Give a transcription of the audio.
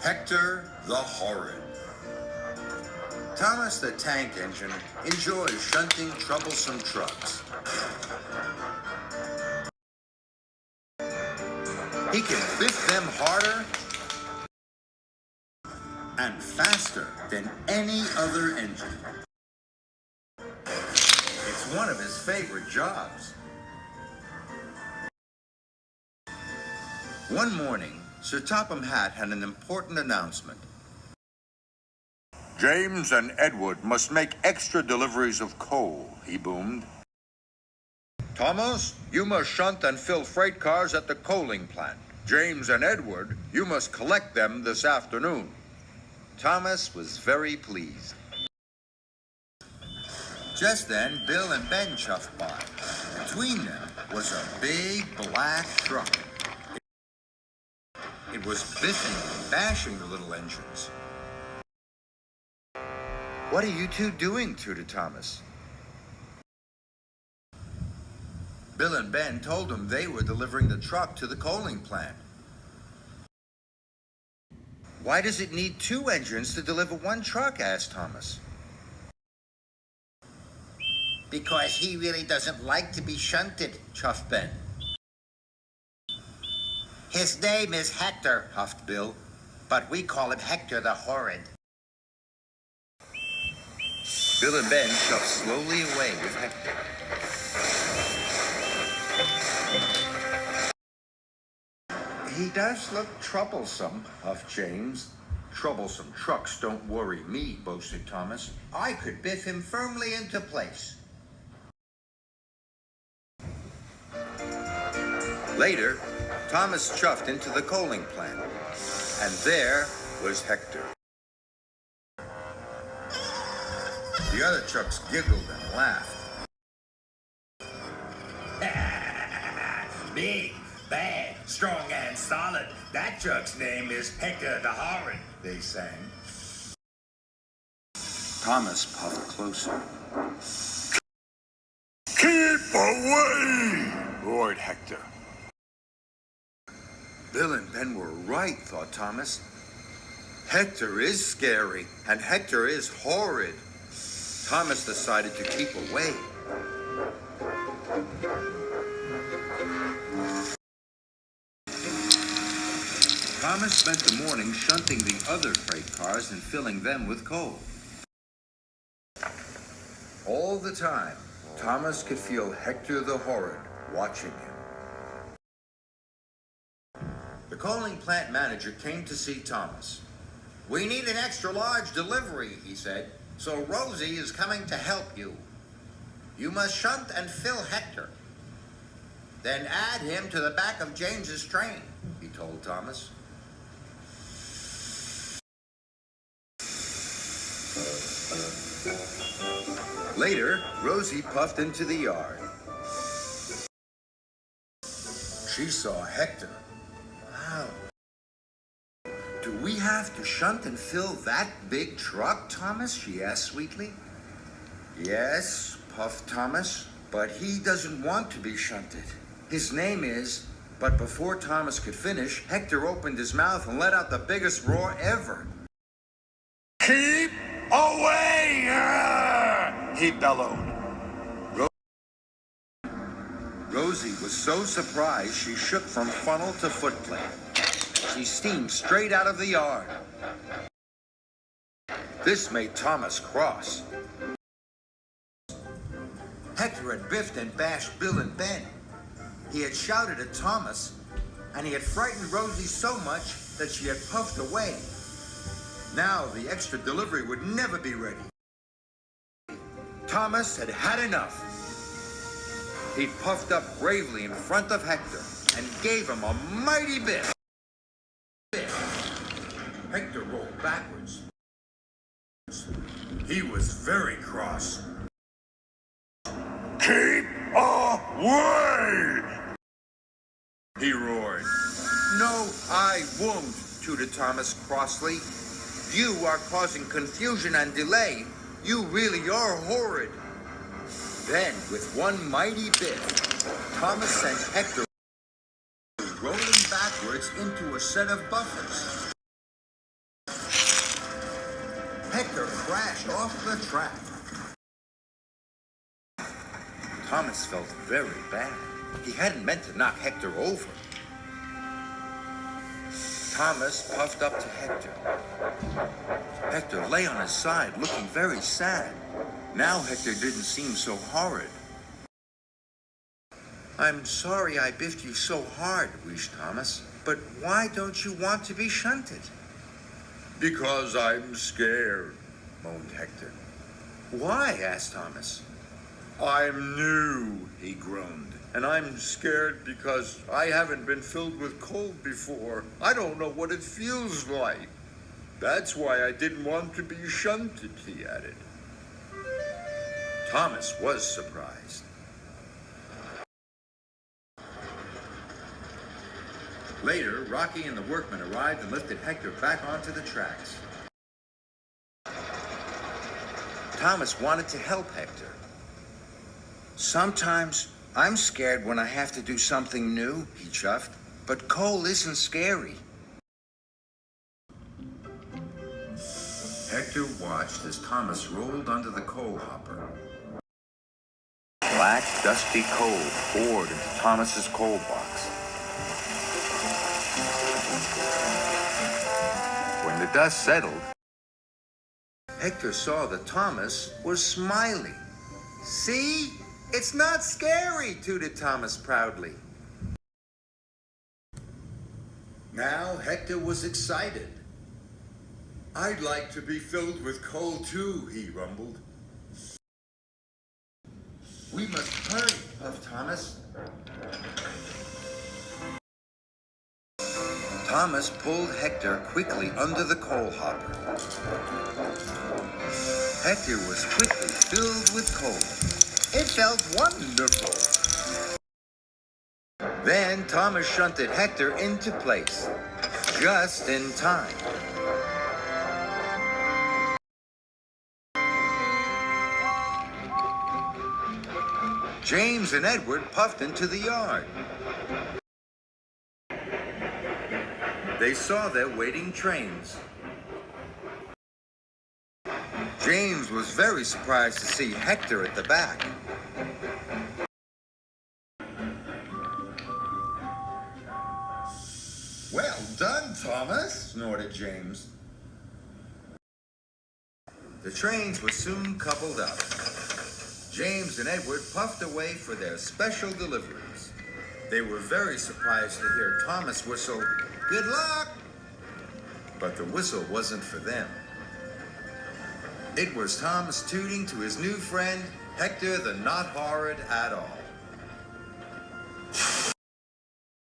Hector the Horrid. Thomas the Tank Engine enjoys shunting troublesome trucks. He can biff them harder and faster than any other engine. It's one of his favorite jobs. One morning, Sir Topham Hatt had an important announcement. James and Edward must make extra deliveries of coal, he boomed. Thomas, you must shunt and fill freight cars at the coaling plant. James and Edward, you must collect them this afternoon. Thomas was very pleased. Just then, Bill and Ben chuffed by. Between them was a big black truck. It was biffing and bashing the little engines. "What are you two doing?" tooted Thomas. Bill and Ben told him they were delivering the truck to the coaling plant. "Why does it need two engines to deliver one truck?" asked Thomas. "Because he really doesn't like to be shunted," chuffed Ben. "His name is Hector," huffed Bill, "but we call him Hector the Horrid." Bill and Ben shoved slowly away with Hector. "He does look troublesome," huffed James. "Troublesome trucks don't worry me," boasted Thomas. "I could biff him firmly into place." Later, Thomas chuffed into the coaling plant, and there was Hector. The other trucks giggled and laughed. "Big, bad, strong, and solid. That truck's name is Hector the Horrid," they sang. Thomas puffed closer. "Keep away!" roared Hector. Bill and Ben were right, thought Thomas. Hector is scary, and Hector is horrid. Thomas decided to keep away. Thomas spent the morning shunting the other freight cars and filling them with coal. All the time, Thomas could feel Hector the Horrid watching him. The coaling plant manager came to see Thomas. "We need an extra large delivery," he said, "so Rosie is coming to help you. You must shunt and fill Hector. Then add him to the back of James's train," he told Thomas. Later, Rosie puffed into the yard. She saw Hector. "Wow. Do we have to shunt and fill that big truck, Thomas?" she asked sweetly. "Yes," puffed Thomas, "but he doesn't want to be shunted. His name is..." But before Thomas could finish, Hector opened his mouth and let out the biggest roar ever. "Keep away!" he bellowed. Rosie was so surprised she shook from funnel to footplate. She steamed straight out of the yard. This made Thomas cross. Hector had biffed and bashed Bill and Ben. He had shouted at Thomas, and he had frightened Rosie so much that she had puffed away. Now the extra delivery would never be ready. Thomas had had enough. He puffed up bravely in front of Hector and gave him a mighty biff. Hector rolled backwards. He was very cross. "Keep away!" he roared. "No, I won't," tooted Thomas crossly. "You are causing confusion and delay. You really are horrid." Then, with one mighty biff, Thomas sent Hector rolling backwards into a set of buffers. pushed off the track. Thomas felt very bad. He hadn't meant to knock Hector over. Thomas puffed up to Hector. Hector lay on his side, looking very sad. Now Hector didn't seem so horrid. "I'm sorry I biffed you so hard," wheezed Thomas. "But why don't you want to be shunted?" Because I'm scared. moaned Hector. "Why?" asked Thomas. I'm new, he groaned. And I'm scared because I haven't been filled with cold before. I don't know what it feels like. That's why I didn't want to be shunted, he added. Thomas was surprised. Later, Rocky and the workmen arrived and lifted Hector back onto the tracks. Thomas wanted to help Hector. "Sometimes I'm scared when I have to do something new," he chuffed. "But coal isn't scary." Hector watched as Thomas rolled under the coal hopper. Black, dusty coal poured into Thomas's coal box. When the dust settled, Hector saw that Thomas was smiling. "See? It's not scary," tooted Thomas proudly. Now Hector was excited. I'd like to be filled with coal too, he rumbled. "We must hurry," puffed Thomas. Thomas pulled Hector quickly under the coal hopper. Hector was quickly filled with coal. It felt wonderful. Then Thomas shunted Hector into place, just in time. James and Edward puffed into the yard. They saw their waiting trains. James was very surprised to see Hector at the back. Well done, Thomas, snorted James. The trains were soon coupled up. James and Edward puffed away for their special deliveries. They were very surprised to hear Thomas whistle, "Good luck!" But the whistle wasn't for them. It was Thomas tooting to his new friend, Hector the Not Horrid at All.